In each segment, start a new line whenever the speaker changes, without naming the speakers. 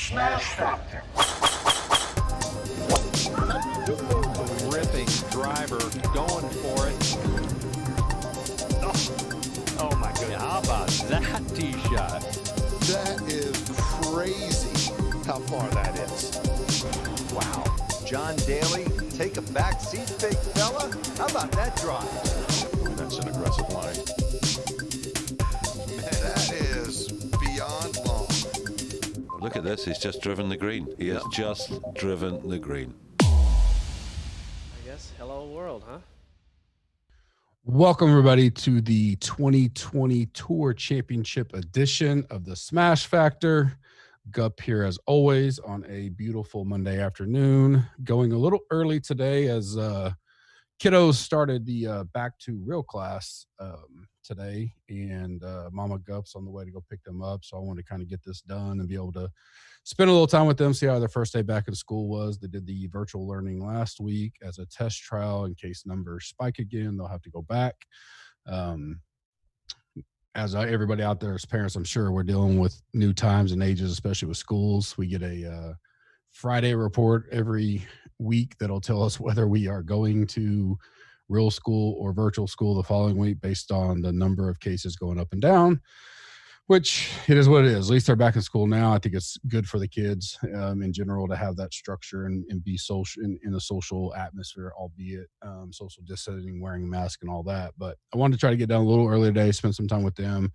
SmashFactor.
Ripping driver, going for it. Oh my goodness. How about that tee shot?
That is crazy how far that is.
Wow. John Daly, take a back seat, big fella. How about that drive?
That's an aggressive line. Man, that is beyond long.
Look at this. He's just driven the green. He has just driven the green.
I guess hello world, huh?
Welcome, everybody, to the 2020 Tour Championship edition of the SmashFactor. Gup here, as always, on a beautiful Monday afternoon. Going a little early today as kiddos started the back to real class today, and Mama Gup's on the way to go pick them up. So I wanted to kind of get this done and be able to spend a little time with them, see how their first day back in school was. They did the virtual learning last week as a test trial. In case numbers spike again, they'll have to go back. Everybody out there as parents, I'm sure we're dealing with new times and ages, especially with schools. We get a Friday report every week that'll tell us whether we are going to real school or virtual school the following week based on the number of cases going up and down, which it is what it is. At least they're back in school now. I think it's good for the kids in general to have that structure and be social in a social atmosphere, albeit social distancing, wearing a mask and all that. But I wanted to try to get down a little early today, spend some time with them.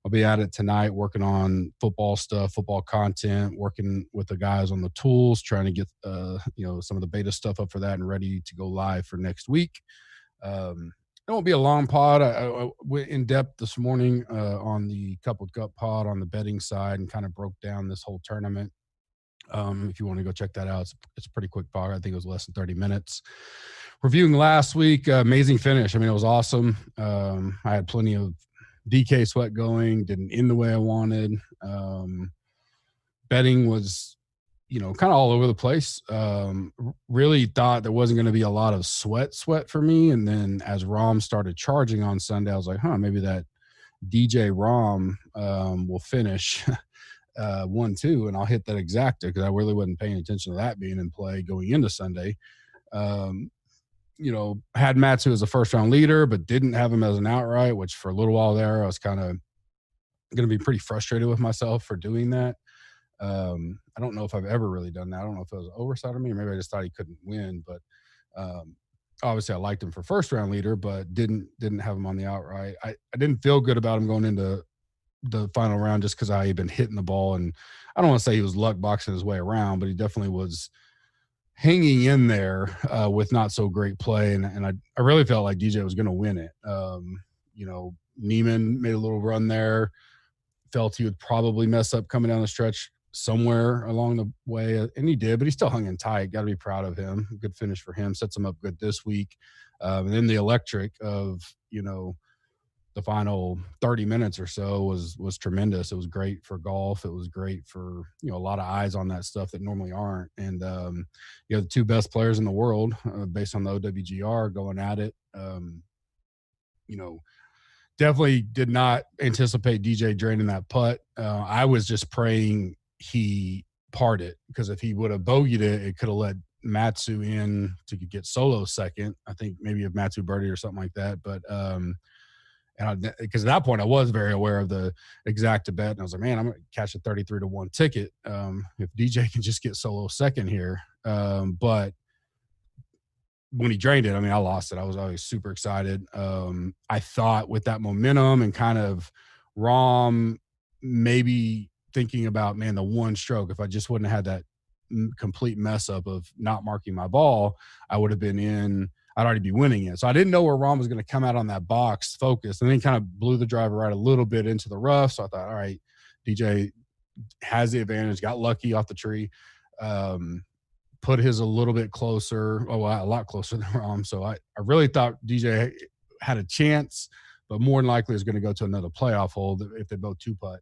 I'll be at it tonight working on football stuff, football content, working with the guys on the tools, trying to get some of the beta stuff up for that and ready to go live for next week. It won't be a long pod. I went in depth this morning on the Coupled Cup pod on the betting side and kind of broke down this whole tournament. If you want to go check that out, it's a pretty quick pod. I think it was less than 30 minutes. Reviewing last week, amazing finish. I mean, it was awesome. I had plenty of DK sweat going, didn't end the way I wanted. Betting was, kind of all over the place. Really thought there wasn't going to be a lot of sweat for me. And then as Rom started charging on Sunday, I was like, maybe that DJ Rom will finich 1-2 and I'll hit that exacta because I really wasn't paying attention to that being in play going into Sunday. Had Matsu as a first round leader, but didn't have him as an outright, which for a little while there, I was kind of going to be pretty frustrated with myself for doing that. I don't know if I've ever really done that. I don't know if it was an oversight on me or maybe I just thought he couldn't win, but obviously I liked him for first round leader, but didn't have him on the outright. I didn't feel good about him going into the final round just because I had been hitting the ball, and I don't want to say he was luck boxing his way around, but he definitely was hanging in there with not so great play. And I really felt like DJ was going to win it. Neiman made a little run there, felt he would probably mess up coming down the stretch somewhere along the way, and he did, but he still hung in tight. Got to be proud of him. Good finish for him. Sets him up good this week. And then the electric of, the final 30 minutes or so was tremendous. It was great for golf. It was great for, a lot of eyes on that stuff that normally aren't. And, the two best players in the world based on the OWGR going at it. Definitely did not anticipate DJ draining that putt. I was just praying he parred it, because if he would have bogeyed it, it could have led Matsu in to get solo second. I think maybe if Matsu birdied or something like that. But because at that point I was very aware of the exacta bet, and I was like, man, I'm going to catch a 33-1 ticket if DJ can just get solo second here. But when he drained it, I mean, I lost it. I was always super excited. I thought with that momentum and kind of Rom maybe thinking about, man, the one stroke, if I just wouldn't have had that complete mess up of not marking my ball, I would have been in. I'd already be winning it. So I didn't know where Rom was going to come out on that box focus. And then he kind of blew the driver right a little bit into the rough. So I thought, all right, DJ has the advantage, got lucky off the tree. Put his a little bit closer, a lot closer than Rom. So I really thought DJ had a chance, but more than likely is going to go to another playoff hole if they both two-putt.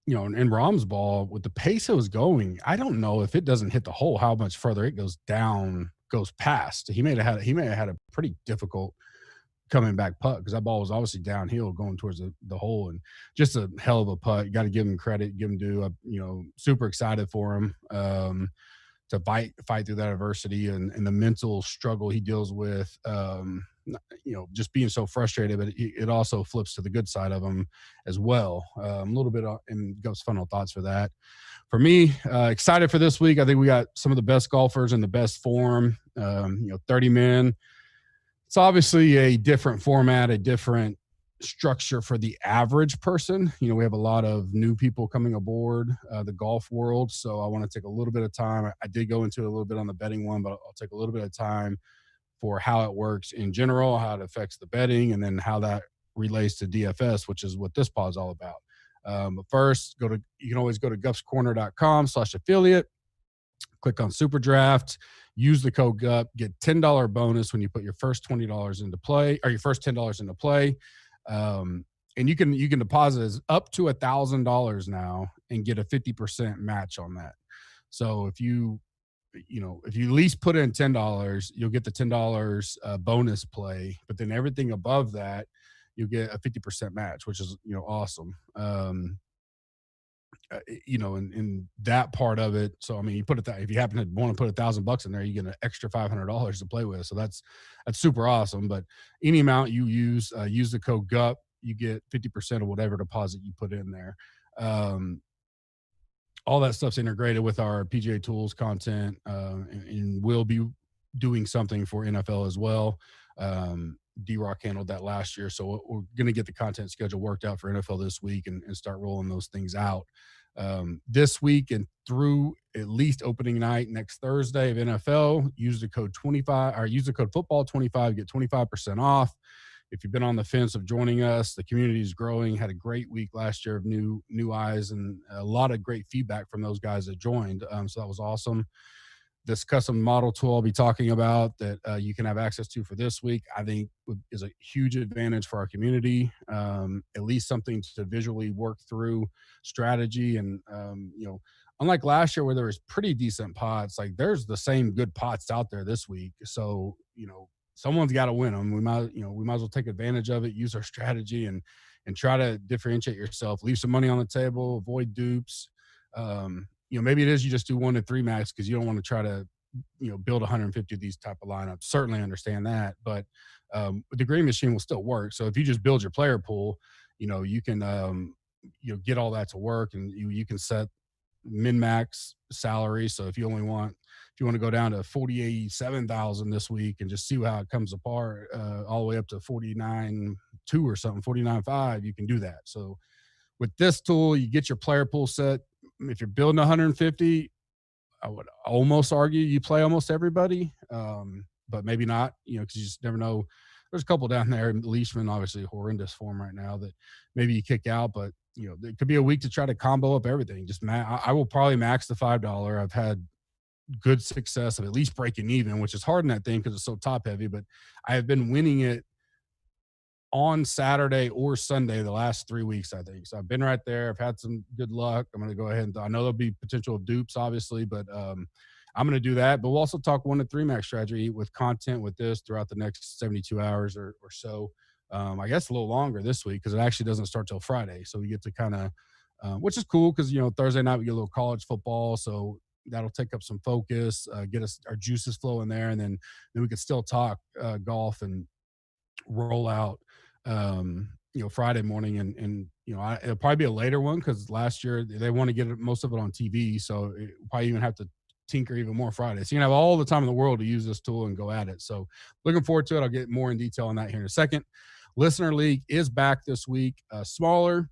In Rom's ball, with the pace it was going, I don't know if it doesn't hit the hole, how much further it goes past. He may have had a pretty difficult coming back putt, because that ball was obviously downhill going towards the hole, and just a hell of a putt. You got to give him credit, give him due. Super excited for him to fight through that adversity and the mental struggle he deals with. Just being so frustrated, but it also flips to the good side of him as well. A little bit and Gup's final thoughts for that. For me, excited for this week. I think we got some of the best golfers in the best form. 30 men. It's obviously a different format, a different structure for the average person. We have a lot of new people coming aboard the golf world, so I want to take a little bit of time. I did go into it a little bit on the betting one, but I'll take a little bit of time for how it works in general, how it affects the betting, and then how that relates to DFS, which is what this pod is all about. But first, you can always go to gupscorner.com/affiliate, click on Super Draft, use the code GUP, get $10 bonus when you put your first $20 into play, or your first $10 into play. And you can deposit up to $1,000 now and get a 50% match on that. So if you at least put in $10, you'll get the $10 bonus play, but then everything above that, you'll get a 50% match, which is, awesome. In that part of it. So, I mean, you put it that if you happen to want to put $1,000 in there, you get an extra $500 to play with. So that's super awesome. But any amount you use the code GUP, you get 50% of whatever deposit you put in there. All that stuff's integrated with our PGA Tools content, and we'll be doing something for NFL as well. D-Rock handled that last year, so we're going to get the content schedule worked out for NFL this week and start rolling those things out this week and through at least opening night next Thursday of NFL. Use the code 25 or use the code football25, get 25% off. If you've been on the fence of joining us, the community is growing. Had a great week last year of new eyes and a lot of great feedback from those guys that joined. So that was awesome. This custom model tool I'll be talking about that you can have access to for this week, I think is a huge advantage for our community. At least something to visually work through strategy. And, unlike last year where there was pretty decent pots, like there's the same good pots out there this week. So, someone's got to win them. We might as well take advantage of it, use our strategy and try to differentiate yourself, leave some money on the table, avoid dupes. Maybe it is you just do 1 to 3 max because you don't want to try to, build 150 of these type of lineups. Certainly understand that, but the green machine will still work. So if you just build your player pool, you can, get all that to work, and you can set min max salary. So if you want to go down to 47,000 this week and just see how it comes apart, all the way up to 49.2 or something, 49.5, you can do that. So with this tool, you get your player pool set. If you're building 150, I would almost argue you play almost everybody, but maybe not, because you just never know. There's a couple down there. Leishman, obviously, horrendous form right now that maybe you kick out, but it could be a week to try to combo up everything. I will probably max the $5. I've had good success of at least breaking even, which is hard in that thing because it's so top heavy, but I have been winning it on Saturday or Sunday the last 3 weeks, I think. So I've been right there. I've had some good luck. I'm going to go ahead and I know there'll be potential dupes, obviously, but I'm going to do that. But we'll also talk 1 to 3 max strategy with content with this throughout the next 72 hours or so. I guess a little longer this week because it actually doesn't start till Friday. So we get to kind of, which is cool because, Thursday night we get a little college football. So that'll take up some focus, get us our juices flowing there. And then we can still talk golf and roll out Friday morning and it'll probably be a later one because last year they want to get most of it on TV, so it probably even have to tinker even more Friday. So you can have all the time in the world to use this tool and go at it. So looking forward to it. I'll get more in detail on that here in a second. Listener League is back this week, smaller,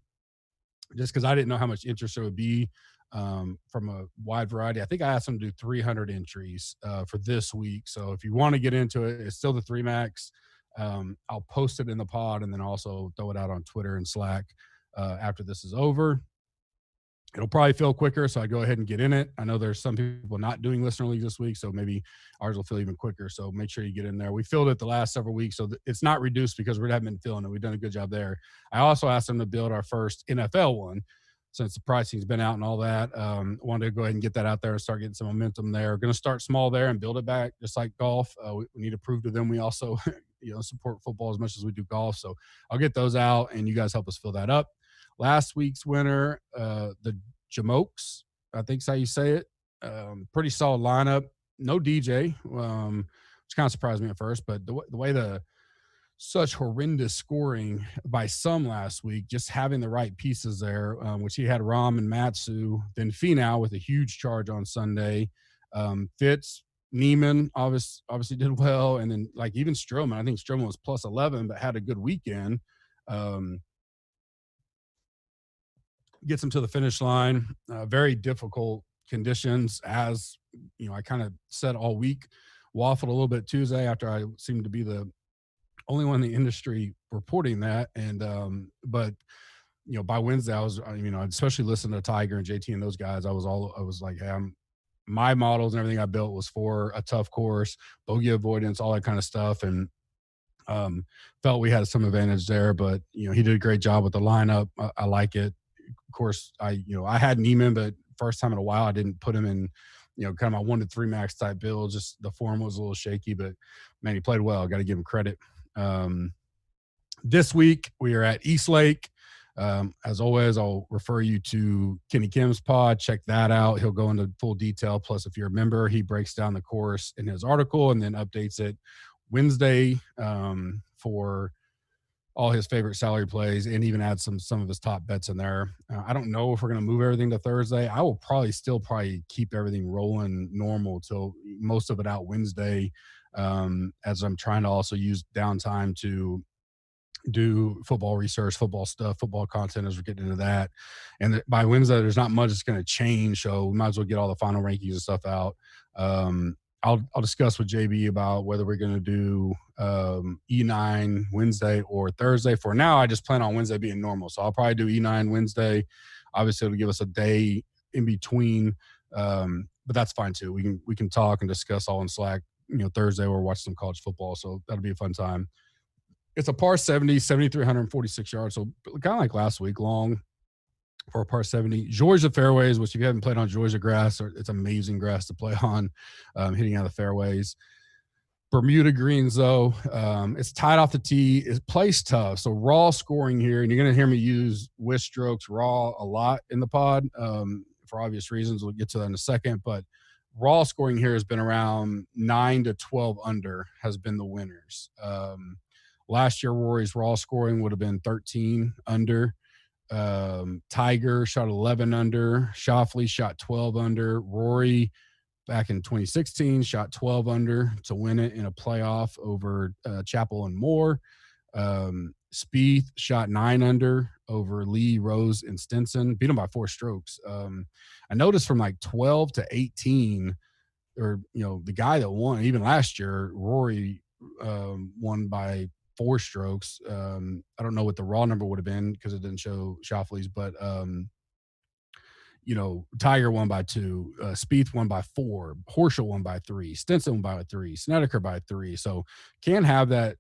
just because I didn't know how much interest there would be from a wide variety. I think I asked them to do 300 entries for this week. So if you want to get into it, it's still the 3 max. I'll post it in the pod and then also throw it out on Twitter and Slack after this is over. It'll probably feel quicker, so I go ahead and get in it. I know there's some people not doing Listener League this week, so maybe ours will feel even quicker. So make sure you get in there. We filled it the last several weeks, so it's not reduced because we haven't been filling it. We've done a good job there. I also asked them to build our first NFL one since the pricing's been out and all that. Wanted to go ahead and get that out there and start getting some momentum there. Going to start small there and build it back, just like golf. We need to prove to them we also support football as much as we do golf. So I'll get those out, and you guys help us fill that up. Last week's winner, the Jamokes, I think's how you say it. Pretty solid lineup. No DJ, which kind of surprised me at first, but the way such horrendous scoring by some last week, just having the right pieces there, which he had Rom and Matsu, then Finau with a huge charge on Sunday. Fitz, Neiman obviously did well, and then like even Stroman. I think Stroman was plus 11, but had a good weekend. Gets him to the finish line. Very difficult conditions, as I kind of said all week. Waffled a little bit Tuesday after I seemed to be the only one in the industry reporting that, and but by Wednesday I was especially listening to Tiger and JT and those guys. I was like, hey, my models and everything I built was for a tough course, bogey avoidance, all that kind of stuff, and felt we had some advantage there. But he did a great job with the lineup. I like it. Of course, I had Neiman, but first time in a while I didn't put him in kind of my 1-3 max type build. Just the form was a little shaky, but man, he played well. Got to give him credit. This week we are at Eastlake. As always, I'll refer you to Kenny Kim's pod. Check that out. He'll go into full detail. Plus, if you're a member, he breaks down the course in his article and then updates it Wednesday for all his favorite salary plays, and even add some of his top bets in there. I don't know if we're going to move everything to Thursday. I will probably keep everything rolling normal till most of it out Wednesday, as I'm trying to also use downtime to do football research, football stuff, football content as we're getting into that. And by Wednesday, there's not much that's going to change, so we might as well get all the final rankings and stuff out. I'll discuss with JB about whether we're going to do E9 Wednesday or Thursday. For now, I just plan on Wednesday being normal, so I'll probably do E9 Wednesday. Obviously, it'll give us a day in between, but that's fine too. We can talk and discuss all in Slack. Thursday we'll watch some college football, so that'll be a fun time. It's a par 70, 7,346 yards, so kind of like last week, long for a par 70. Georgia fairways, which if you haven't played on Georgia grass, it's amazing grass to play on, hitting out of the fairways. Bermuda greens, though, it's tied off the tee. It plays tough, so raw scoring here, and you're going to hear me use whisk strokes raw a lot in the pod for obvious reasons. We'll get to that in a second, but raw scoring here has been around 9 to 12 under has been the winners. Last year, Rory's raw scoring would have been 13 under. Tiger shot 11 under. Schauffele shot 12 under. Rory, back in 2016, shot 12 under to win it in a playoff over Chappell and Moore. Spieth shot 9 under over Lee, Rose, and Stinson. Beat him by 4 strokes. I noticed from like 12 to 18, or the guy that won, even last year, Rory won by 4 strokes. I don't know what the raw number would have been because it didn't show Schauffele's, but Tiger won by 2, Spieth won by 4, Horschel won by 3, Stinson won by 3, Snedeker by 3. So can have that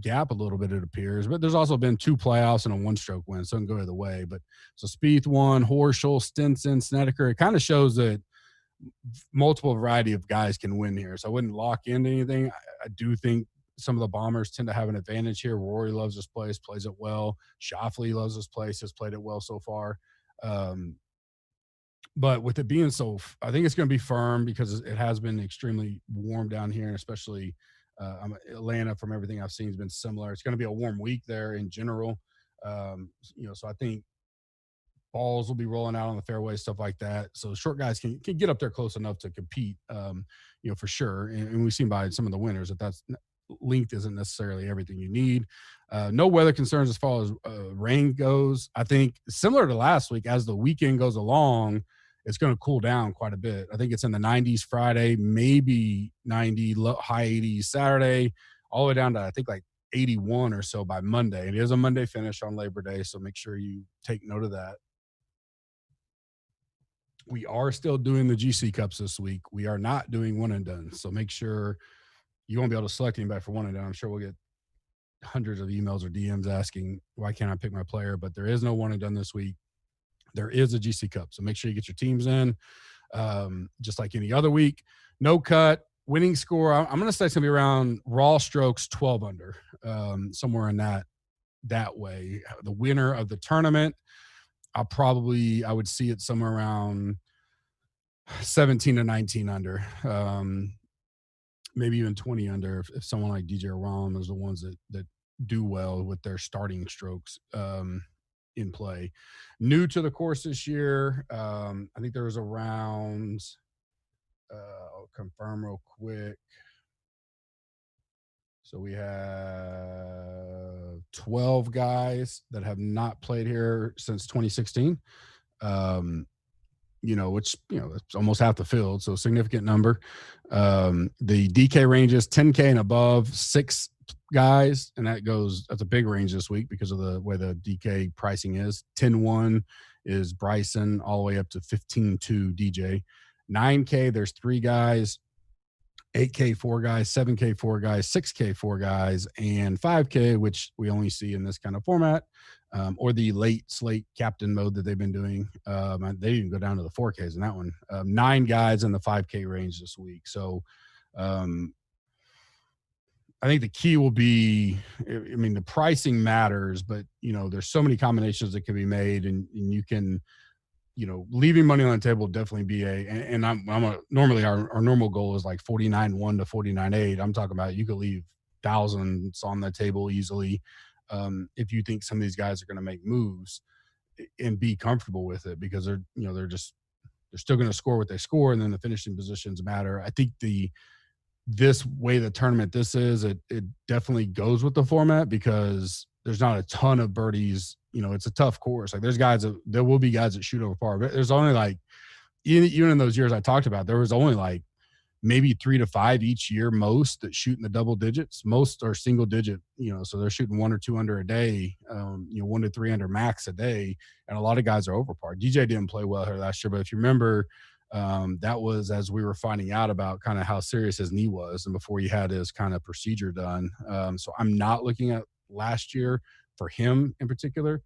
gap a little bit, it appears. But there's also been 2 playoffs and a 1-stroke win, so it can go either way. But so Spieth won, Horschel, Stinson, Snedeker. It kind of shows that multiple variety of guys can win here. So I wouldn't lock into anything. I do think some of the bombers tend to have an advantage here. Rory loves this place, plays it well. Schauffele loves this place, has played it well so far. But with it being so, I think it's going to be firm because it has been extremely warm down here, and especially Atlanta, from everything I've seen, has been similar. It's going to be a warm week there in general. So I think balls will be rolling out on the fairway, stuff like that. So short guys can get up there close enough to compete, for sure. And we've seen by some of the winners that's length isn't necessarily everything you need. No weather concerns as far as rain goes. I think similar to last week, as the weekend goes along, it's going to cool down quite a bit. I think it's in the 90s Friday, maybe 90, high 80s Saturday, all the way down to I think like 81 or so by Monday. It is a Monday finish on Labor Day, so make sure you take note of that. We are still doing the GC Cups this week. We are not doing one and done, so make sure you won't be able to select anybody for one and done. I'm sure we'll get hundreds of emails or DMs asking, why can't I pick my player? But there is no one and done this week. There is a GC Cup, so make sure you get your teams in, just like any other week. No cut. winning score, I'm going to say it's going to be around raw strokes 12 under, somewhere in that way. The winner of the tournament, I would see it somewhere around 17 to 19 under, maybe even 20 under if someone like DJ Rahm is the ones that do well with their starting strokes in play. New to the course this year, I think there was around, I'll confirm real quick. So we have 12 guys that have not played here since 2016. Which, it's almost half the field, so a significant number. The DK ranges 10K and above, 6 guys, and that's a big range this week because of the way the DK pricing is. 10-1 is Bryson, all the way up to 15-2 DJ. 9K, there's 3 guys. 8K, 4 guys, 7K, 4 guys, 6K, 4 guys, and 5K, which we only see in this kind of format, or the late slate captain mode that they've been doing. They even go down to the 4Ks in that one. 9 guys in the 5K range this week. So I think the key will be, the pricing matters, but, there's so many combinations that can be made, and you can – leaving money on the table definitely be normally our normal goal is like 49-1 to 49-8. I'm talking about you could leave thousands on the table easily if you think some of these guys are going to make moves and be comfortable with it, because they're still going to score what they score, and then the finishing positions matter. I think this way the tournament this is, it definitely goes with the format because there's not a ton of birdies. It's a tough course. Like there will be guys that shoot over par, but there's only like, even in those years I talked about, there was only like maybe 3 to 5 each year, most that shoot in the double digits. Most are single digit, so they're shooting 1 or 2 under a day, 1 to 3 under max a day. And a lot of guys are over par. DJ didn't play well here last year, but if you remember, that was as we were finding out about kind of how serious his knee was and before he had his kind of procedure done. So I'm not looking at last year for him in particular.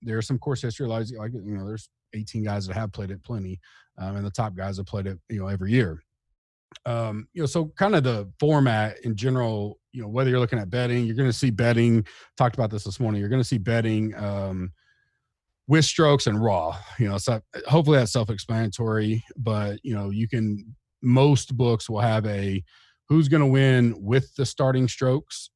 There's some course history, like there's 18 guys that have played it plenty, and the top guys have played it, every year. So kind of the format in general, whether you're looking at betting, you're going to see betting. Talked about this morning. You're going to see betting with strokes and raw. So hopefully that's self-explanatory. But most books will have a who's going to win with the starting strokes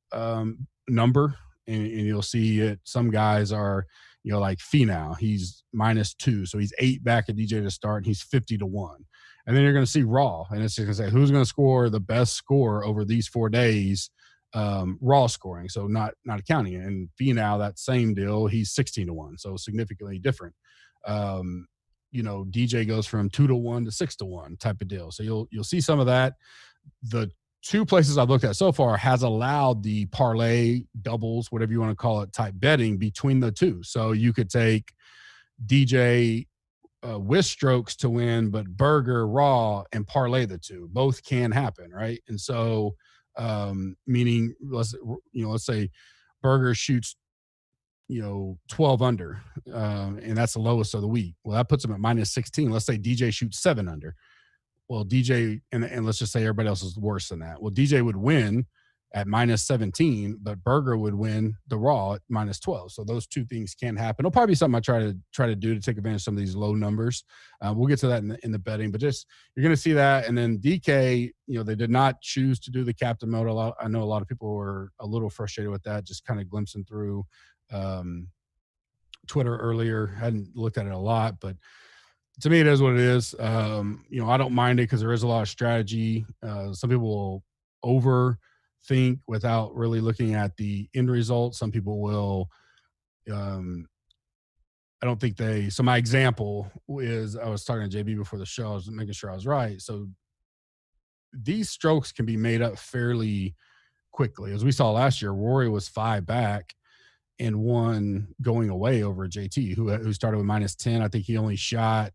number, and you'll see it. Some guys are, like Finau, he's -2, so he's 8 back at DJ to start, and he's 50-1. And then you're going to see raw, and it's going to say who's going to score the best score over these 4 days, raw scoring, so not accounting it. And Finau, that same deal, he's 16-1, so significantly different. DJ goes from 2-1 to 6-1 type of deal. So you'll see some of that. The 2 places I've looked at so far has allowed the parlay, doubles, whatever you want to call it, type betting between the 2. So you could take DJ with strokes to win, but Berger raw and parlay the 2. Both can happen, right? And so, meaning let's say Berger shoots 12 under, and that's the lowest of the week. Well, that puts him at -16. Let's say DJ shoots 7 under. Well, DJ, and let's just say everybody else is worse than that. Well, DJ would win at -17, but Berger would win the raw at -12. So those 2 things can happen. It'll probably be something I try to do to take advantage of some of these low numbers. We'll get to that in the betting, but just you're going to see that. And then DK, they did not choose to do the captain mode. I know a lot of people were a little frustrated with that, just kind of glimpsing through Twitter earlier. Hadn't looked at it a lot, but to me, it is what it is. I don't mind it because there is a lot of strategy. Some people will overthink without really looking at the end result. Some people will. I don't think they. So my example is, I was talking to JB before the show. I was making sure I was right. So these strokes can be made up fairly quickly. As we saw last year, Rory was 5 back and won going away over JT, who started with -10. I think he only shot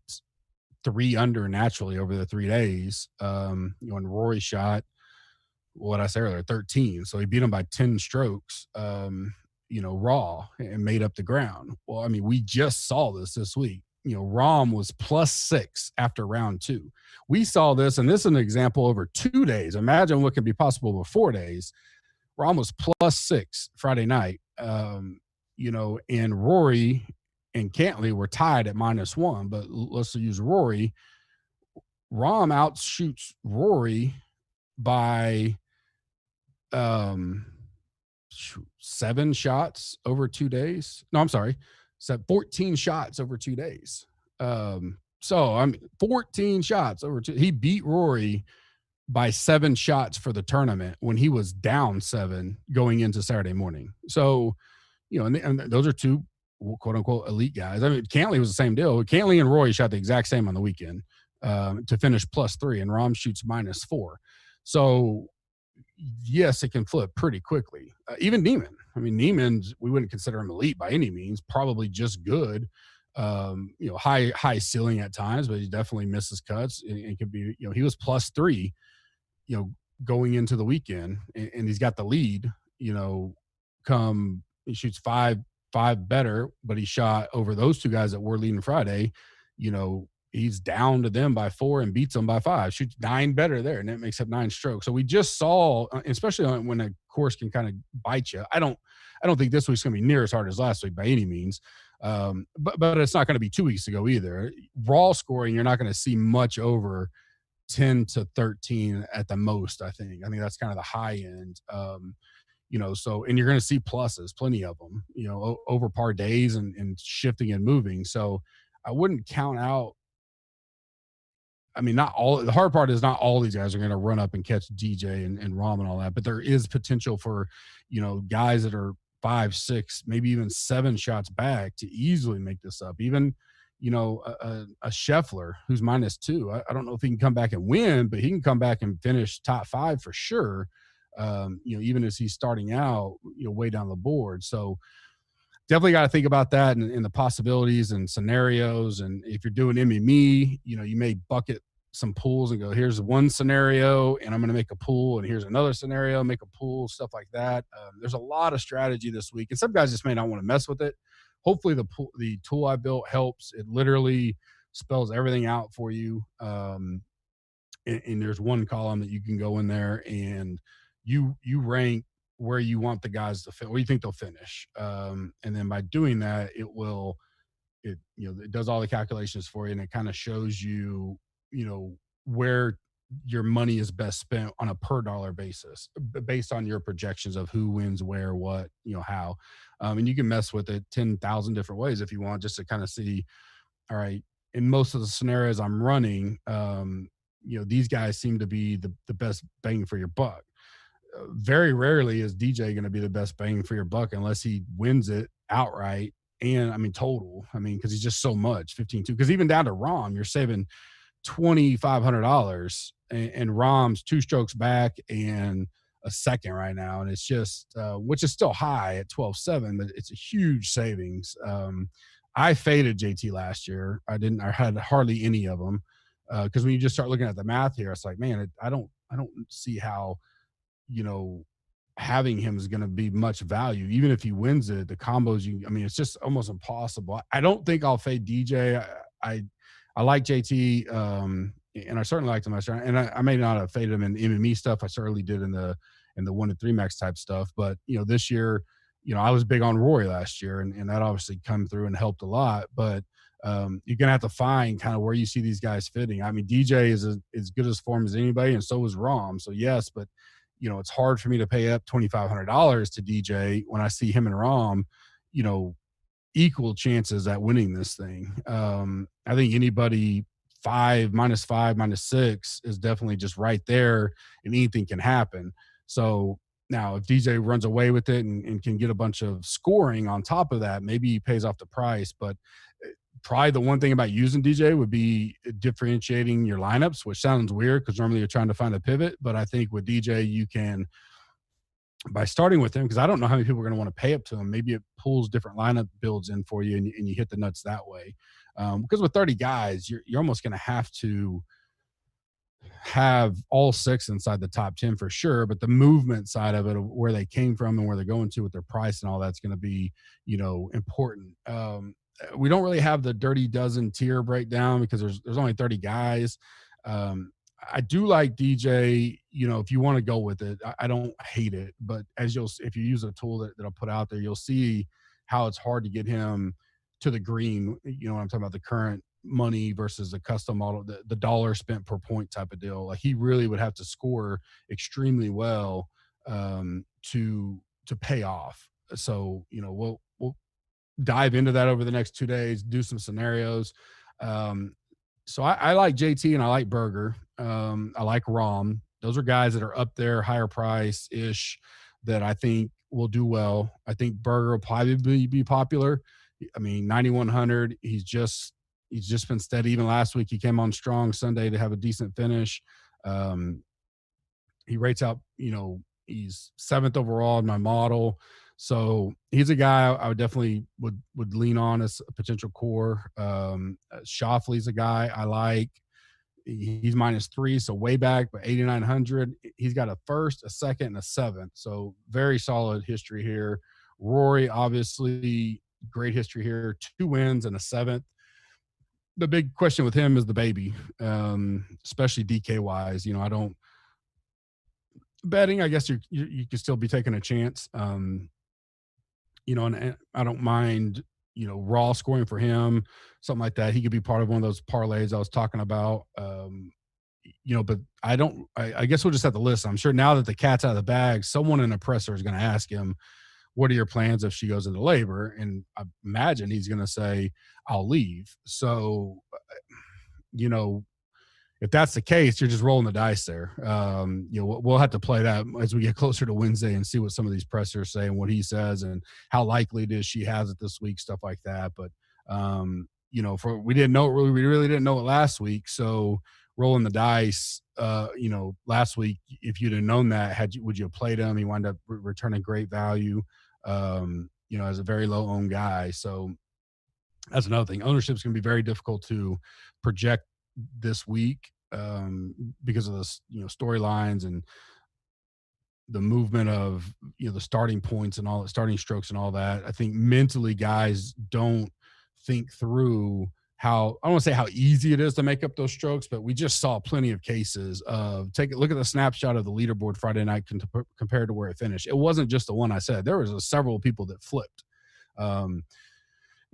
3 under naturally over the 3 days. And Rory shot, what I said earlier, 13. So he beat him by 10 strokes, raw, and made up the ground. Well, we just saw this week. Rahm was +6 after round 2. We saw this, and this is an example over 2 days. Imagine what could be possible over 4 days. Rahm was +6 Friday night. And Rory and Cantley were tied at -1, but let's use Rory. Rahm outshoots Rory by 7 shots over 2 days. No, I'm sorry. 14 shots over 2 days. 14 shots over 2. He beat Rory by 7 shots for the tournament when he was down 7 going into Saturday morning. So, and those are 2 quote unquote elite guys. I mean, Cantley was the same deal. Cantley and Rory shot the exact same on the weekend to finish +3, and Rahm shoots -4. So, yes, it can flip pretty quickly. Even Neiman. I mean, Neiman's, we wouldn't consider him elite by any means, probably just good. High ceiling at times, but he definitely misses cuts. It could be, he was +3, going into the weekend, and he's got the lead, he shoots five better, but he shot over those 2 guys that were leading Friday, he's down to them by 4 and beats them by 5, shoots 9 better there, and it makes up 9 strokes. So we just saw, especially when a course can kind of bite you. I don't think this week's going to be near as hard as last week by any means. But it's not going to be 2 weeks ago either. Raw scoring, you're not going to see much over 10 to 13 at the most. I think that's kind of the high end. So, and you're going to see pluses, plenty of them, over par days and shifting and moving. So I wouldn't count out. I mean, not all. The hard part is not all these guys are going to run up and catch DJ and Rahm and all that, but there is potential for, guys that are 5, 6, maybe even 7 shots back to easily make this up. Even, a Scheffler who's -2. I don't know if he can come back and win, but he can come back and finish top 5 for sure. Even as he's starting out, way down the board. So definitely got to think about that and the possibilities and scenarios. And if you're doing MME, you may bucket some pools and go, here's one scenario and I'm going to make a pool, and here's another scenario, make a pool, stuff like that. There's a lot of strategy this week, and some guys just may not want to mess with it. Hopefully the tool I built helps. It literally spells everything out for you. And there's one column that you can go in there and you rank where you want the guys to fit, where you think they'll finish. And then by doing that, it does all the calculations for you, and it kind of shows you, where your money is best spent on a per dollar basis based on your projections of who wins where, what, how. And you can mess with it 10,000 different ways if you want, just to kind of see, all right, in most of the scenarios I'm running, these guys seem to be the best bang for your buck. Very rarely is DJ going to be the best bang for your buck unless he wins it outright. And total, because he's just so much 15-2, because even down to Rahm, you're saving $2,500 and Rahm's 2 strokes back and a second right now. And it's just, which is still high at 12.7, but it's a huge savings. I faded JT last year. I had hardly any of them. Cause when you just start looking at the math here, it's like, man, I don't see how, having him is going to be much value. Even if he wins it, the combos, it's just almost impossible. I don't think I'll fade DJ. I like JT, and I certainly liked him last year. And I may not have faded him in MME stuff. I certainly did in the 1 to 3 max type stuff. But this year, I was big on Rory last year, and that obviously come through and helped a lot. But you're gonna have to find kind of where you see these guys fitting. DJ is as good as form as anybody, and so is Rahm. So yes, but it's hard for me to pay up $2,500 to DJ when I see him and Rahm, equal chances at winning this thing. I think anybody -5, -6 is definitely just right there, and anything can happen. So now if DJ runs away with it and can get a bunch of scoring on top of that, maybe he pays off the price. But probably the one thing about using DJ would be differentiating your lineups, which sounds weird because normally you're trying to find a pivot. But I think with DJ, you can, by starting with him, because I don't know how many people are going to want to pay up to him, maybe it pulls different lineup builds in for you, and you hit the nuts that way. Because with 30 guys, you're almost going to have to have all 6 inside the top 10 for sure, but the movement side of it, of where they came from and where they're going to with their price and all that's going to be, important. we don't really have the Dirty Dozen tier breakdown because there's only 30 guys. I do like DJ, if you want to go with it. I don't hate it, but if you use a tool that I'll put out there, you'll see how it's hard to get him to the green. I'm talking about the current money versus the custom model, the dollar spent per point type of deal. Like he really would have to score extremely well to pay off. So, we'll dive into that over the next 2 days, do some scenarios. So I like JT and I like Berger. I like Rom. Those are guys that are up there, higher price ish, that I think will do well. I think Berger will probably be popular. I mean, 9,100. He's just been steady. Even last week, he came on strong Sunday to have a decent finish. He rates out, he's 7th overall in my model. So he's a guy I would definitely would lean on as a potential core. Shoffley's a guy I like. He's -3, so way back, but 8,900. He's got a first, a second, and a 7th. So very solid history here. Rory, obviously, great history here. 2 wins and a 7th. The big question with him is the baby, especially DK wise. I don't betting. I guess you could still be taking a chance. And I don't mind, raw scoring for him, something like that. He could be part of one of those parlays I was talking about. But I guess we'll just have to listen. I'm sure now that the cat's out of the bag, someone in the presser is going to ask him, what are your plans if she goes into labor? And I imagine he's going to say, I'll leave. So, if that's the case, you're just rolling the dice there. We'll have to play that as we get closer to Wednesday and see what some of these pressers say and what he says and how likely it is she has it this week, stuff like that. But we didn't know it we really didn't know it last week. So rolling the dice, last week, if you'd have known that, would you have played him? He wound up returning great value, as a very low owned guy. So that's another thing. Ownership is going to be very difficult to project this week because of the storylines and the movement of the starting points and all the starting strokes and all that. I think mentally guys don't think through how, I don't want to say how easy it is to make up those strokes, but we just saw plenty of cases of take a look at the snapshot of the leaderboard Friday night compared to where it finished. It wasn't just the one I said. There was several people that flipped.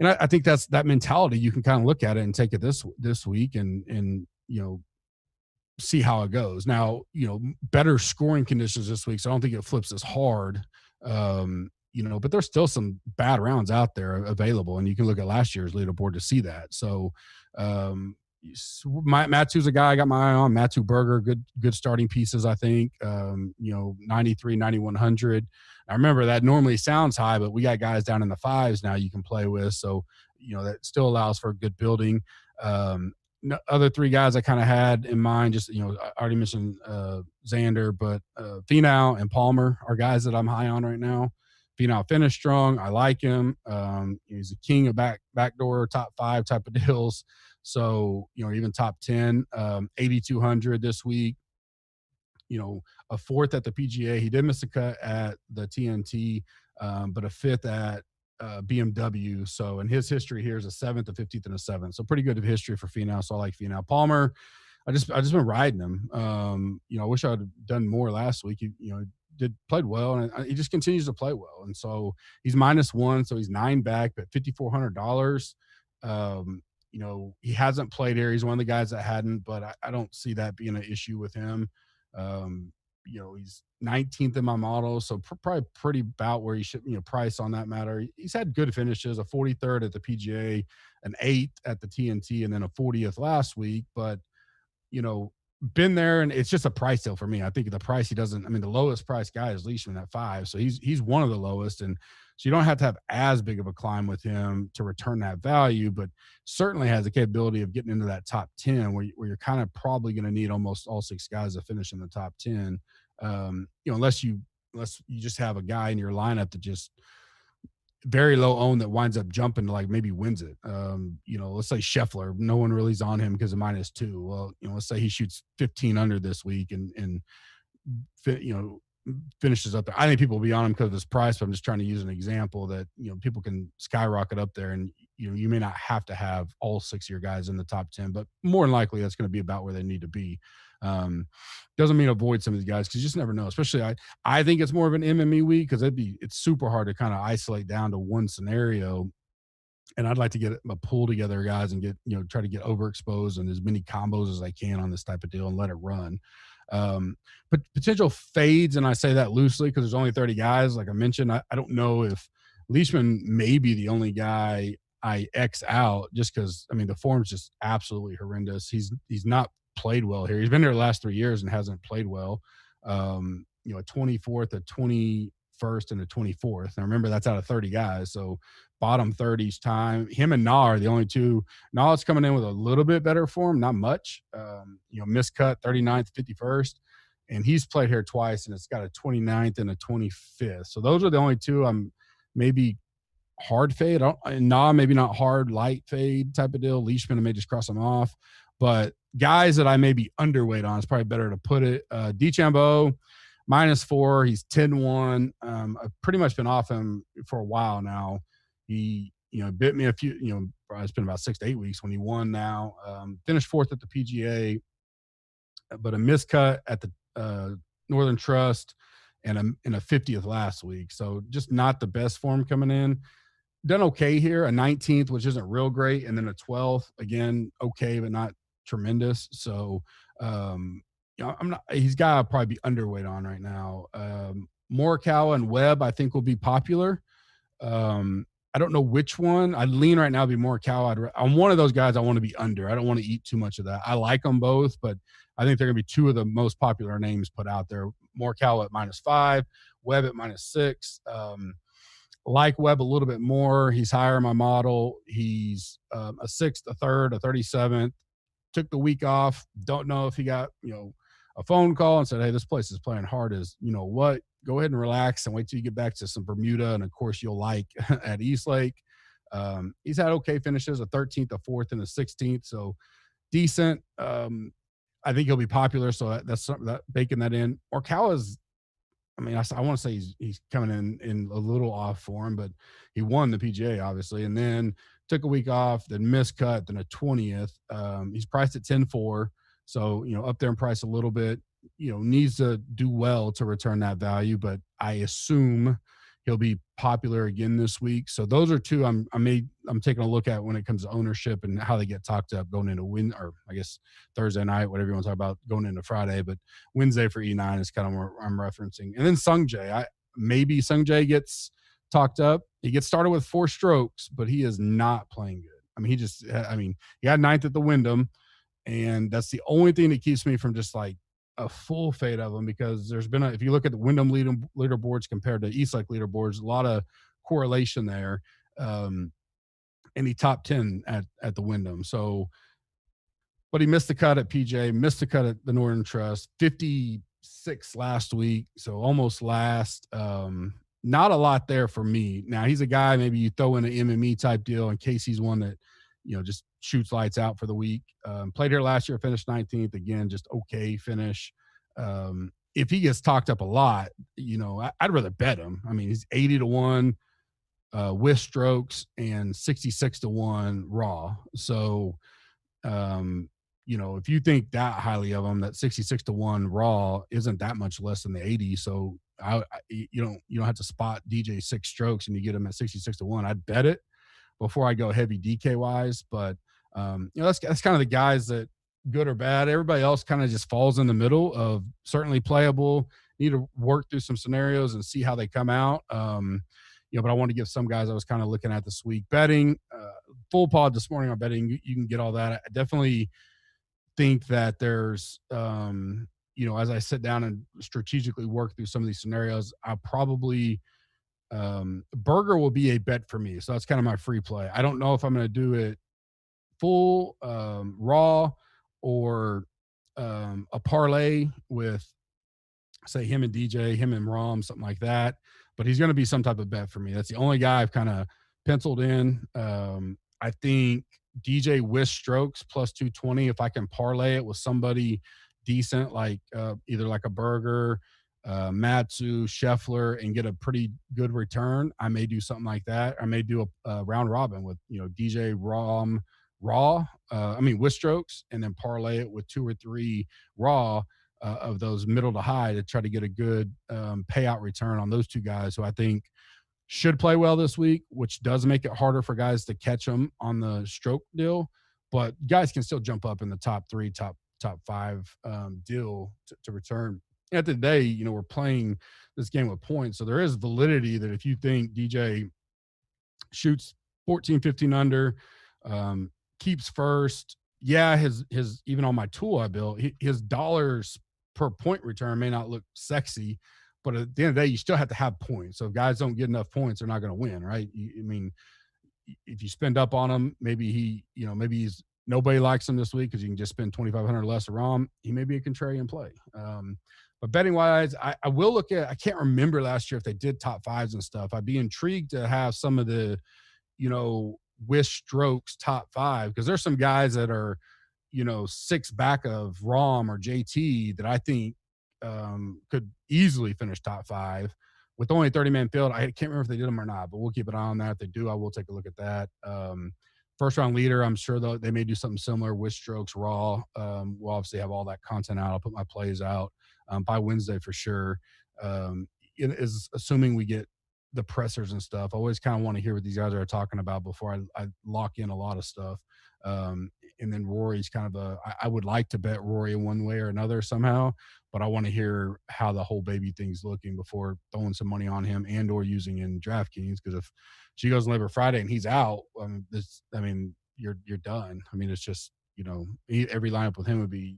And I think that's that mentality. You can kind of look at it and take it this week and see how it goes. Now, better scoring conditions this week, so I don't think it flips as hard. But there's still some bad rounds out there available, and you can look at last year's leaderboard to see that. So, Matsu's a guy I got my eye on. Matsu Berger, good starting pieces, I think. 93, 9,100. I remember that normally sounds high, but we got guys down in the 5s now you can play with. So, that still allows for good building. Other 3 guys I kind of had in mind, just, I already mentioned Xander, but Finau and Palmer are guys that I'm high on right now. Finau finished strong. I like him. He's a king of backdoor top 5 type of deals. So, even top 10, 8,200 this week, a 4th at the PGA. He did miss a cut at the TNT, but a 5th at BMW. So, in his history here is a 7th, a 15th, and a 7th. So pretty good of history for Finau. So I like Finau. Palmer, I just been riding him. I wish I had done more last week. He, played well, and he just continues to play well. And so he's -1, so he's 9 back, but $5,400. He hasn't played here. He's one of the guys that hadn't, but I don't see that being an issue with him. He's 19th in my model, so probably pretty about where he should, price on that matter. He's had good finishes, a 43rd at the PGA, an 8th at the TNT, and then a 40th last week. But, been there, and it's just a price deal for me. I think the price the lowest price guy is Leishman at 5. So he's one of the lowest. And so you don't have to have as big of a climb with him to return that value, but certainly has the capability of getting into that top 10 where you're kind of probably going to need almost all 6 guys to finish in the top 10. Unless you just have a guy in your lineup that just very low owned that winds up jumping to maybe wins it. Let's say Scheffler, no one really's on him because of -2. Well, let's say he shoots 15 under this week and finishes up there. I think people will be on him because of his price, but I'm just trying to use an example that, people can skyrocket up there, and, you may not have to have all 6 of your guys in the top 10, but more than likely that's going to be about where they need to be. Doesn't mean avoid some of these guys, because you just never know. Especially, I think it's more of an MME week, because it's super hard to kind of isolate down to one scenario. And I'd like to get a pool together, guys, and try to get overexposed and as many combos as I can on this type of deal and let it run. But potential fades, and I say that loosely because there's only 30 guys. Like I mentioned, I don't know if Leishman may be the only guy I X out, just because, the form's just absolutely horrendous. He's not played well here. He's been here the last 3 years and hasn't played well. A 24th, a 21st, and a 24th. Now remember, that's out of 30 guys. So bottom 30s time. Him and Na are the only two. Na's coming in with a little bit better form, not much. Miscut 39th, 51st. And he's played here twice, and it's got a 29th and a 25th. So those are the only two I'm maybe hard fade. Na, maybe not hard, light fade type of deal. Leishman, I may just cross them off. But guys that I may be underweight on, it's probably better to put it. DeChambeau, -4. He's 10-1. I've pretty much been off him for a while now. He, bit me a few, it's been about 6 to 8 weeks when he won now. Finished 4th at the PGA, but a miscut at the Northern Trust and a 50th last week. So just not the best form coming in. Done okay here, a 19th, which isn't real great, and then a 12th, again, okay, but not tremendous. So, he's got to probably be underweight on right now. Morikawa and Webb, I think, will be popular. I don't know which one. I lean right now to be Morikawa. I'm one of those guys I want to be under. I don't want to eat too much of that. I like them both, but I think they're going to be two of the most popular names put out there. Morikawa at -5, Webb at -6. Like Webb a little bit more. He's higher in my model. He's a 6th, a 3rd, a 37th. Took the week off. Don't know if he got, a phone call and said, hey, this place is playing hard as, what? Go ahead and relax and wait till you get back to some Bermuda. And, of course, you'll like at Eastlake. He's had okay finishes, a 13th, a 4th, and a 16th. So decent. I think he'll be popular. So that's something that baking that in. Morikawa's, I want to say he's coming in a little off form, but he won the PGA, obviously, and then took a week off, then miscut, then a 20th. He's priced at 10-4, so, up there in price a little bit. Needs to do well to return that value, but I assume he'll be popular again this week. So those are two I'm taking a look at when it comes to ownership and how they get talked up going into Thursday night, whatever you want to talk about, going into Friday. But Wednesday for E9 is kind of what I'm referencing. And then Sungjae, maybe Sungjae gets talked up. He gets started with 4 strokes, but he is not playing good. He had 9th at the Wyndham, and that's the only thing that keeps me from just like a full fade of them, because there's been if you look at the Wyndham leaderboards compared to Eastlake leaderboards, a lot of correlation there. And he top 10 at the Wyndham. So, but he missed the cut at PJ, missed the cut at the Northern Trust, 56 last week. So almost last. Not a lot there for me. Now he's a guy, maybe you throw in an MME type deal in case he's one that, just shoots lights out for the week. Played here last year, finished 19th. Again, just okay finish. If he gets talked up a lot, I'd rather bet him. He's 80-1 with strokes and 66-1 raw. So, if you think that highly of him, that 66-1 raw isn't that much less than the 80. So you don't have to spot DJ 6 strokes and you get him at 66-1. I'd bet it before I go heavy DK wise, but that's kind of the guys that, good or bad, everybody else kind of just falls in the middle of certainly playable, need to work through some scenarios and see how they come out. But I want to give some guys I was kind of looking at this week betting, full pod this morning on betting. You can get all that. I definitely think that there's, as I sit down and strategically work through some of these scenarios, I'll probably, Burger will be a bet for me. So that's kind of my free play. I don't know if I'm going to do it full, raw, or a parlay with, say, him and DJ, him and Rom, something like that. But he's going to be some type of bet for me. That's the only guy I've kind of penciled in. I think DJ with strokes plus 220, if I can parlay it with somebody decent, like either like a Burger, Matsu, Scheffler, and get a pretty good return, I may do something like that. I may do a round robin with, DJ with strokes, and then parlay it with 2 or 3 raw of those middle to high to try to get a good payout return on those 2 guys who I think should play well this week, which does make it harder for guys to catch them on the stroke deal. But guys can still jump up in the top 3, top 5 deal to return. At the end of the day, we're playing this game with points. So there is validity that if you think DJ shoots 14, 15 under, keeps first, his even on my tool I built, his dollars per point return may not look sexy, but at the end of the day, you still have to have points. So if guys don't get enough points, they're not going to win, right? If you spend up on him, maybe he's nobody likes him this week because you can just spend 2,500 less around. He may be a contrarian play. But betting wise, I will look at. I can't remember last year if they did top 5s and stuff. I'd be intrigued to have some of the, Wish strokes top 5, because there's some guys that are, 6 back of Rom or JT that I think could easily finish top 5 with only a 30-man field. I can't remember if they did them or not, but we'll keep an eye on that. If they do, I will take a look at that. First round leader, I'm sure though they may do something similar with strokes raw. We'll obviously have all that content out. I'll put my plays out by Wednesday for sure. It is assuming we get the pressers and stuff. I always kind of want to hear what these guys are talking about before I lock in a lot of stuff. And then Rory's kind of I would like to bet Rory in one way or another somehow, but I want to hear how the whole baby thing's looking before throwing some money on him and or using in DraftKings. Because if she goes on Labor Friday and he's out, you're done. It's just, every lineup with him would be,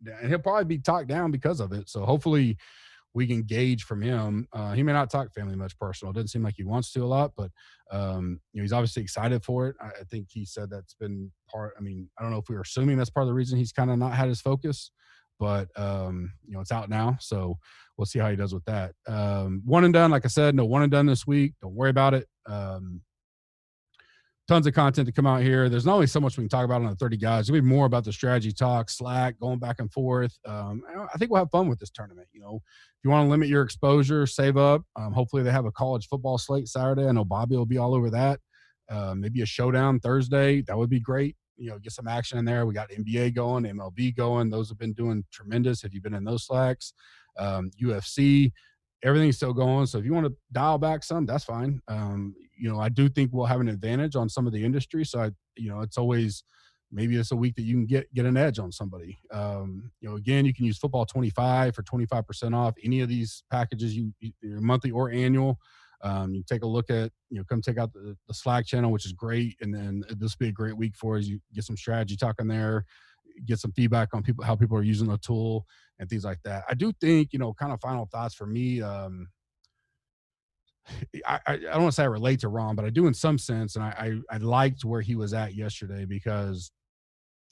and he'll probably be talked down because of it. So hopefully we can gauge from him. He may not talk family much personal. It doesn't seem like he wants to a lot, but he's obviously excited for it. I think he said that's been part. I don't know if we were assuming that's part of the reason he's kind of not had his focus, but it's out now. So we'll see how he does with that. One and done, like I said, no one and done this week. Don't worry about it. Tons of content to come out here. There's not only so much we can talk about on the 30 guys. There'll be more about the strategy talk, Slack, going back and forth. I think we'll have fun with this tournament. If you want to limit your exposure, save up. Hopefully they have a college football slate Saturday. I know Bobby will be all over that. Maybe a showdown Thursday. That would be great. Get some action in there. We got NBA going, MLB going. Those have been doing tremendous. If you've been in those Slacks, UFC, everything's still going. So if you want to dial back some, that's fine. I do think we'll have an advantage on some of the industry. So it's always, maybe it's a week that you can get an edge on somebody. Again, you can use Football 25 for 25% off any of these packages, your monthly or annual. You take a look at, come take out the Slack channel, which is great. And then this will be a great week for us. You get some strategy talking there, get some feedback on how people are using the tool and things like that. I do think, kind of final thoughts for me. I don't want to say I relate to Ron, but I do in some sense. And I liked where he was at yesterday, because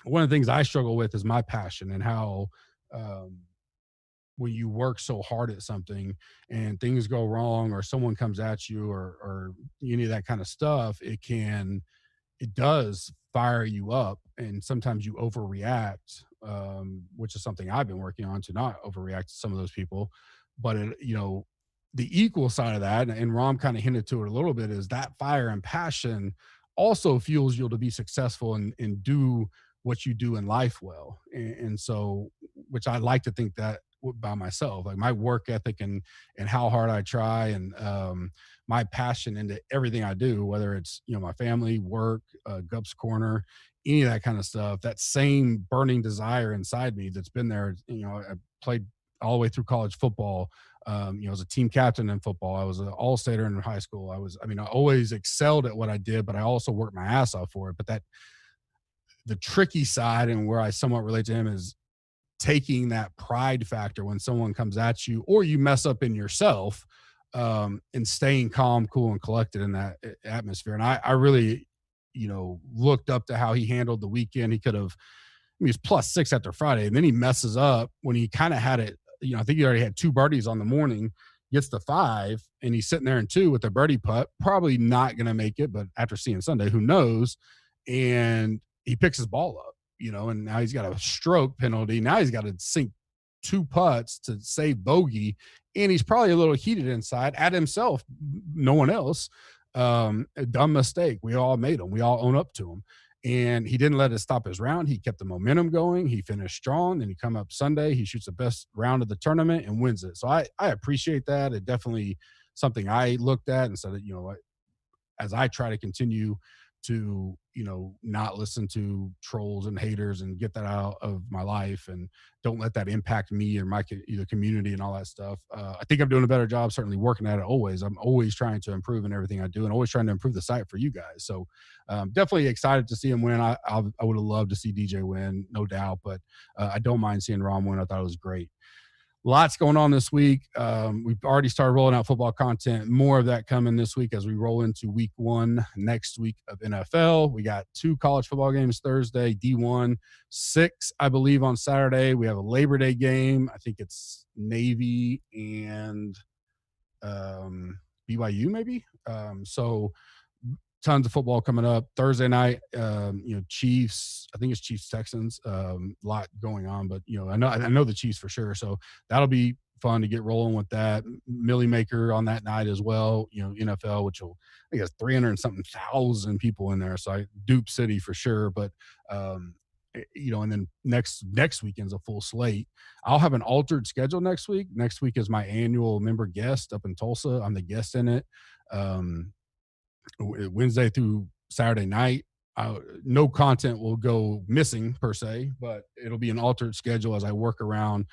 one of the things I struggle with is my passion and how, when you work so hard at something and things go wrong or someone comes at you or any of that kind of stuff, it does fire you up. And sometimes you overreact, which is something I've been working on to not overreact to some of those people. But the equal side of that, and Rom kind of hinted to it a little bit, is that fire and passion also fuels you to be successful and do what you do in life well. And so, which I like to think that by myself, like my work ethic and how hard I try and my passion into everything I do, whether it's, my family, work, Gups Corner, any of that kind of stuff, that same burning desire inside me that's been there. I played all the way through college football. I was a team captain in football. I was an all-stater in high school. I always excelled at what I did, but I also worked my ass off for it. But the tricky side, and where I somewhat relate to him, is taking that pride factor when someone comes at you or you mess up in yourself, and staying calm, cool, and collected in that atmosphere. And I really, looked up to how he handled the weekend. He could have, he was +6 after Friday, and then he messes up when he kind of had it. I think he already had 2 birdies on the morning, gets to 5, and he's sitting there in 2 with a birdie putt. Probably not going to make it, but after seeing Sunday, who knows? And he picks his ball up, and now he's got a stroke penalty. Now he's got to sink 2 putts to save bogey and he's probably a little heated inside at himself, no one else. A dumb mistake. We all made them. We all own up to them. And he didn't let it stop his round. He kept the momentum going. He finished strong. Then he come up Sunday. He shoots the best round of the tournament and wins it. So I appreciate that. It definitely something I looked at and said, you know, as I try to continue to, you know, not listen to trolls and haters and get that out of my life and don't let that impact me or my community and all that stuff. I think I'm doing a better job, certainly working at it always. I'm always trying to improve in everything I do and always trying to improve the site for you guys. So definitely excited to see him win. I would have loved to see DJ win, no doubt, but I don't mind seeing Rom win. I thought it was great. Lots going on this week. We've already started rolling out football content. More of that coming this week as we roll into week 1 next week of NFL. We got 2 college football games Thursday, D1, 6, I believe, on Saturday. We have a Labor Day game. I think it's Navy and BYU maybe. So tons of football coming up Thursday night. Chiefs, I think it's Chiefs Texans, lot going on, but I know the Chiefs for sure. So that'll be fun to get rolling with that. Millie Maker on that night as well, NFL, which will, I guess 300 and something thousand people in there. So Dupe City for sure. But, and then next weekend's a full slate. I'll have an altered schedule next week. Next week is my annual member guest up in Tulsa. I'm the guest in it. Wednesday through Saturday night. No content will go missing per se, but it'll be an altered schedule as I work around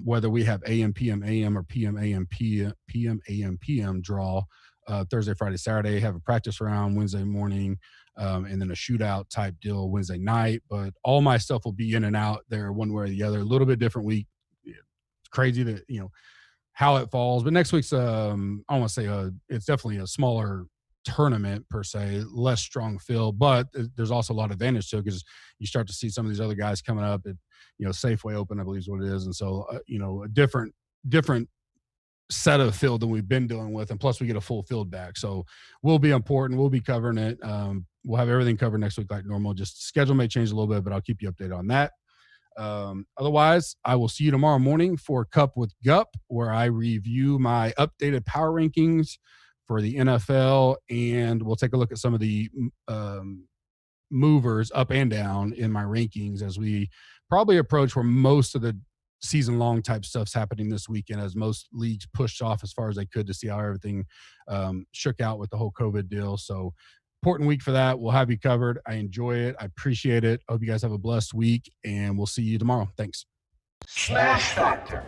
whether we have AM, PM, AM, or PM, AM, PM, AM, PM draw Thursday, Friday, Saturday, have a practice round Wednesday morning, and then a shootout type deal Wednesday night. But all my stuff will be in and out there one way or the other. A little bit different week. It's crazy that, how it falls. But next week's, I don't want to say it's definitely a smaller tournament per se, less strong field, but there's also a lot of advantage to it because you start to see some of these other guys coming up at Safeway Open, I believe is what it is, and so a different set of field than we've been dealing with, and plus we get a full field back, so we'll be important. We'll be covering it. We'll have everything covered next week like normal. Just schedule may change a little bit, but I'll keep you updated on that. Otherwise, I will see you tomorrow morning for Cup with Gup, where I review my updated power rankings for the NFL, and we'll take a look at some of the movers up and down in my rankings as we probably approach where most of the season-long type stuff's happening this weekend, as most leagues pushed off as far as they could to see how everything shook out with the whole COVID deal. So important week for that. We'll have you covered. I enjoy it. I appreciate it. I hope you guys have a blessed week, and we'll see you tomorrow. Thanks.
SmashFactor.